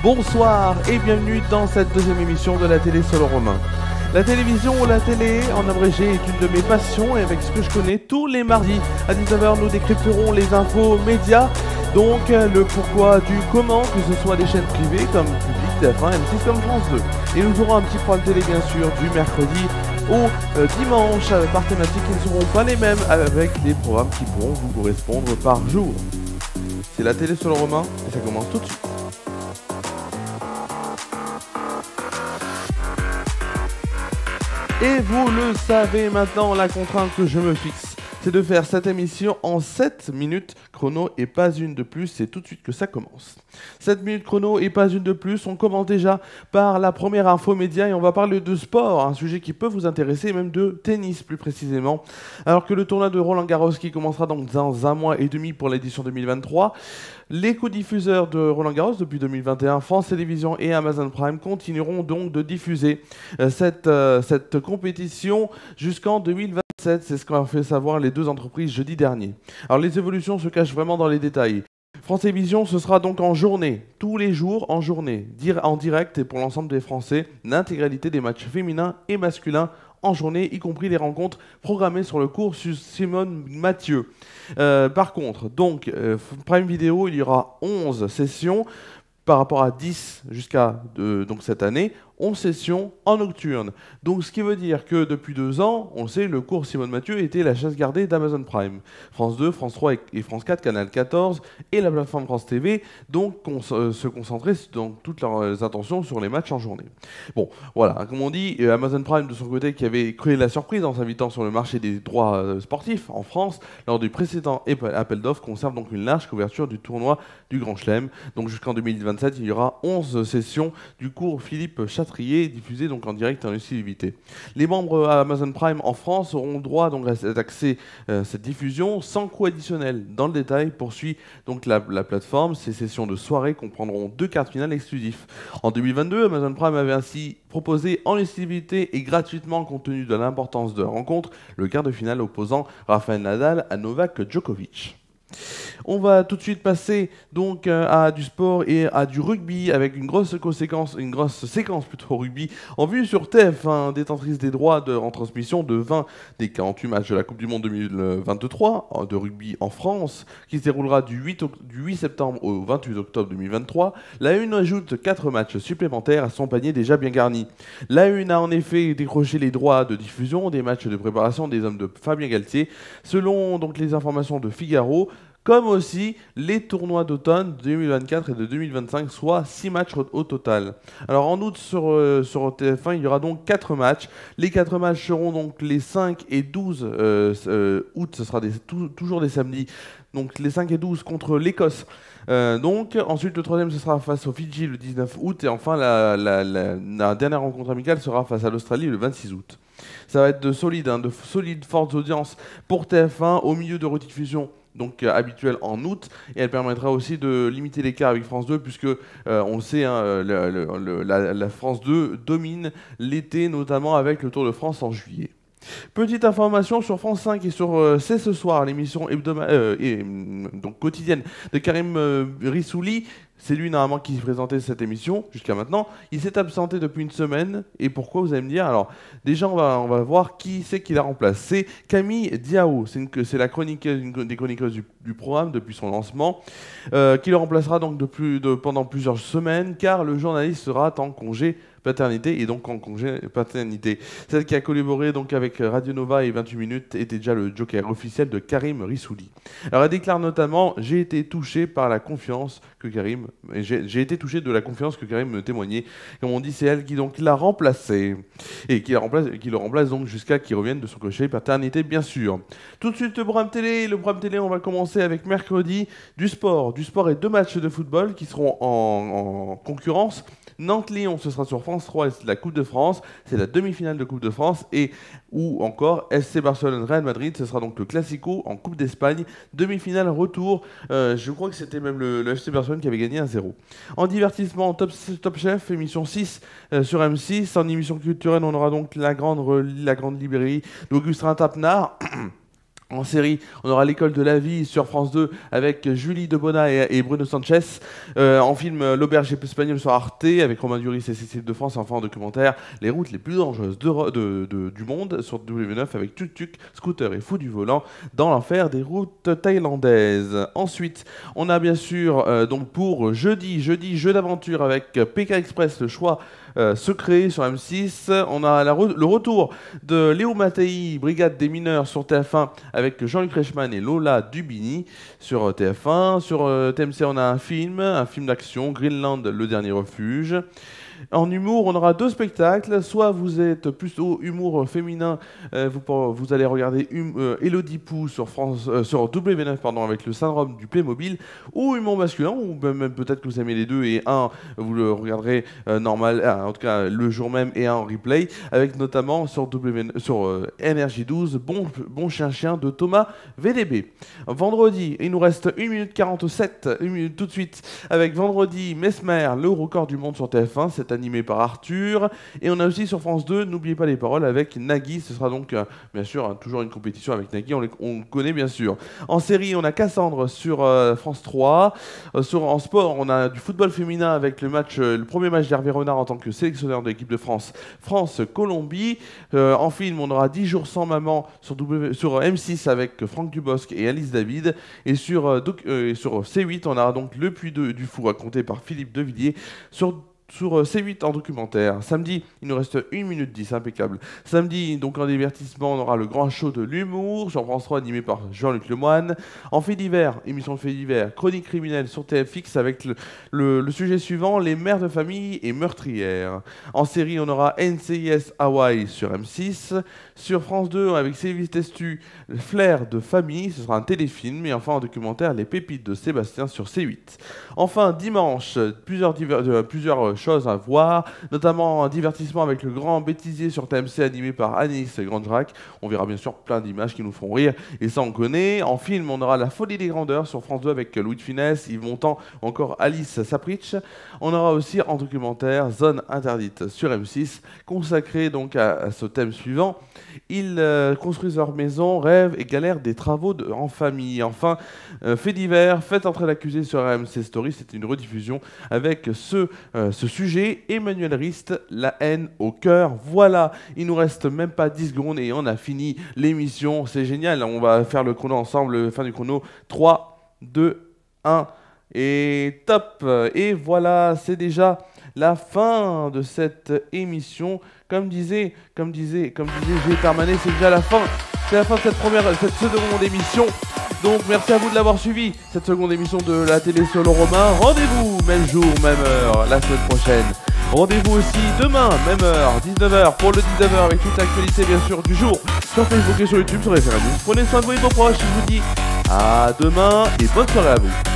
Bonsoir et bienvenue dans cette deuxième émission de la télé sur le Romain. La télévision ou la télé, en abrégé, est une de mes passions et avec ce que je connais, tous les mardis à 19h, nous décrypterons les infos médias, donc le pourquoi du comment, que ce soit des chaînes privées comme Public, TF1, M6 comme France 2. Et nous aurons un petit programme télé bien sûr du mercredi au dimanche par thématique qui ne seront pas les mêmes avec des programmes qui pourront vous correspondre par jour. C'est la télé sur le Romain et ça commence tout de suite. Et vous le savez maintenant, la contrainte que je me fixe, c'est de faire cette émission en 7 minutes chrono et pas une de plus, c'est tout de suite que ça commence. 7 minutes chrono et pas une de plus, on commence déjà par la première info média et on va parler de sport, un sujet qui peut vous intéresser, même de tennis plus précisément. Alors que le tournoi de Roland-Garros qui commencera donc dans un mois et demi pour l'édition 2023, les codiffuseurs de Roland-Garros depuis 2021, France Télévisions et Amazon Prime continueront donc de diffuser cette compétition jusqu'en 2027. C'est ce qu'ont fait savoir les deux entreprises jeudi dernier. Alors les évolutions se cachent vraiment dans les détails. France Télévisions, ce sera donc en journée, tous les jours en journée, en direct et pour l'ensemble des Français, l'intégralité des matchs féminins et masculins en journée, y compris les rencontres programmées sur le cours Simone Mathieu. Par contre, donc, Prime Video, il y aura 11 sessions par rapport à 10 jusqu'à donc cette année, 11 sessions en nocturne. Donc ce qui veut dire que depuis 2 ans, on le sait, le cours Simone Mathieu était la chasse gardée d'Amazon Prime. France 2, France 3 et France 4, Canal 14 et la plateforme France TV, donc se concentrer dans toutes leurs attentions sur les matchs en journée. Bon, voilà, comme on dit, Amazon Prime de son côté qui avait créé la surprise en s'invitant sur le marché des droits sportifs en France, lors du précédent appel d'offres, conserve donc une large couverture du tournoi du Grand Chelem. Donc jusqu'en 2027, il y aura 11 sessions du cours Philippe Chatrier, diffusé donc en direct en exclusivité. Les membres à Amazon Prime en France auront droit donc à cet accès, cette diffusion sans coût additionnel. Dans le détail, poursuit donc la plateforme. Ces sessions de soirée comprendront 2 quarts finales exclusifs. En 2022, Amazon Prime avait ainsi proposé en exclusivité et gratuitement, compte tenu de l'importance de la rencontre, le quart de finale opposant Rafael Nadal à Novak Djokovic. On va tout de suite passer donc à du sport et à du rugby avec une grosse séquence plutôt rugby en vue sur TF1, détentrice des droits de retransmission de 20 des 48 matchs de la Coupe du Monde 2023 de rugby en France qui se déroulera du 8 septembre au 28 octobre 2023. La Une ajoute 4 matchs supplémentaires à son panier déjà bien garni. La Une a en effet décroché les droits de diffusion des matchs de préparation des hommes de Fabien Galtier selon donc les informations de Figaro, comme aussi les tournois d'automne 2024 et de 2025, soit 6 matchs au total. Alors en août sur TF1, il y aura donc 4 matchs. Les 4 matchs seront donc les 5 et 12 août, ce sera toujours des samedis. Donc les 5 et 12 contre l'Écosse. Donc ensuite le troisième ce sera face aux Fidji le 19 août et enfin la dernière rencontre amicale sera face à l'Australie le 26 août. Ça va être de solides fortes audiences pour TF1 au milieu de rediffusion donc habituelle en août, et elle permettra aussi de limiter l'écart avec France 2 puisque on le sait, hein, la France 2 domine l'été, notamment avec le Tour de France en juillet. Petite information sur France 5 et sur C'est ce soir, l'émission donc quotidienne de Karim Rissouli. C'est lui normalement qui présentait cette émission jusqu'à maintenant. Il s'est absenté depuis une semaine. Et pourquoi, vous allez me dire? Alors déjà on va voir qui c'est qui la remplace. C'est Camille Diao, c'est la chroniqueuse, une des chroniqueuses du programme depuis son lancement, qui le remplacera donc pendant plusieurs semaines car le journaliste sera en congé paternité et donc en congé paternité. Celle qui a collaboré donc avec Radio Nova et 28 minutes était déjà le joker officiel de Karim Rissouli. Alors elle déclare notamment: j'ai été touché par la confiance que Karim, j'ai été touché de la confiance que Karim me témoignait. Comme on dit, c'est elle qui donc l'a remplacé et qui le remplace donc jusqu'à qu'il revienne de son congé paternité bien sûr. Tout de suite le programme télé. Le programme télé, on va commencer avec mercredi du sport et 2 matchs de football qui seront en concurrence. Nantes-Lyon, ce sera sur France 3 et c'est la Coupe de France, c'est la demi-finale de Coupe de France, ou encore FC Barcelone-Real Madrid, ce sera donc le Classico en Coupe d'Espagne, demi-finale retour, je crois que c'était même le FC Barcelone qui avait gagné 1-0. En divertissement, Top Chef, émission 6 sur M6, en émission culturelle on aura donc la grande librairie d'Augustin Tapnard, En série, on aura l'école de la vie sur France 2 avec Julie Debona et Bruno Sanchez. En film, l'auberge espagnole sur Arte avec Romain Duris et Cécile de France. Enfin, en documentaire, les routes les plus dangereuses du monde sur W9 avec Tuk Tuk, Scooter et Fou du volant dans l'enfer des routes thaïlandaises. Ensuite, on a bien sûr donc pour jeudi, jeu d'aventure avec Pékin Express, le choix secret sur M6. On a le retour de Léo Mattei, Brigade des mineurs sur TF1 avec Jean-Luc Reichmann et Lola Dubini sur TF1. Sur TMC, on a un film d'action, Greenland, le dernier refuge. En humour, on aura 2 spectacles. Soit vous êtes plutôt humour féminin, vous allez regarder Elodie Pou sur W9 avec le syndrome du Playmobil, ou humour masculin, ou même peut-être que vous aimez les deux et un vous le regarderez normal, en tout cas le jour même, et un en replay, avec notamment sur NRJ12 Bon Chien de Thomas VDB. Vendredi, il nous reste 1 minute 47, 1 minute tout de suite, avec vendredi Mesmer, le record du monde sur TF1. C'est animé par Arthur. Et on a aussi sur France 2, n'oubliez pas les paroles, avec Nagui. Ce sera donc, bien sûr, toujours une compétition avec Nagui, on connaît bien sûr. En série, on a Cassandre sur France 3. En sport, on a du football féminin avec le premier match d'Hervé Renard en tant que sélectionneur de l'équipe de France, France-Colombie. En film, on aura 10 jours sans maman sur M6 avec Franck Dubosc et Alice David. Et sur C8, on aura donc Le Puy du Fou, raconté par Philippe Devilliers, sur C8 en documentaire. Samedi, il nous reste 1 minute 10, impeccable. Samedi, donc en divertissement, on aura le grand show de l'humour sur France 3 animé par Jean-Luc Lemoyne. En fait divers, émission de fait divers, chronique criminelle sur TFX avec le sujet suivant, les mères de famille et meurtrières. En série, on aura NCIS Hawaii sur M6. Sur France 2, avec Sylvie Testu, Flair de famille, ce sera un téléfilm. Et enfin en documentaire, Les pépites de Sébastien sur C8. Enfin, dimanche, plusieurs choses à voir, notamment un divertissement avec le grand bêtisier sur TMC animé par Anis Grandjerac. On verra bien sûr plein d'images qui nous font rire, et ça on connaît. En film, on aura La folie des grandeurs sur France 2 avec Louis de Funès, Yves Montand, encore Alice Sapritch. On aura aussi en documentaire Zone interdite sur M6, consacré donc à ce thème suivant. Ils construisent leur maison, rêvent et galèrent des travaux en famille. Enfin, fait divers, faites entrer l'accusé sur RMC Story, c'est une rediffusion avec ce sujet, Emmanuel Rist, la haine au cœur. Voilà, il nous reste même pas 10 secondes et on a fini l'émission, c'est génial. On va faire le chrono ensemble, fin du chrono, 3, 2, 1 et top. Et voilà, c'est déjà la fin de cette émission. Comme disait Gilles Permanet, c'est déjà la fin. C'est la fin de cette seconde émission. Donc merci à vous de l'avoir suivi, cette seconde émission de la télé solo Romain. Rendez-vous même jour, même heure, la semaine prochaine. Rendez-vous aussi demain, même heure, 19h, pour le 19h, avec toute l'actualité bien sûr du jour, sur Facebook et sur YouTube, sur Référendum. Prenez soin de vous et de vos proches, je vous dis à demain et bonne soirée à vous.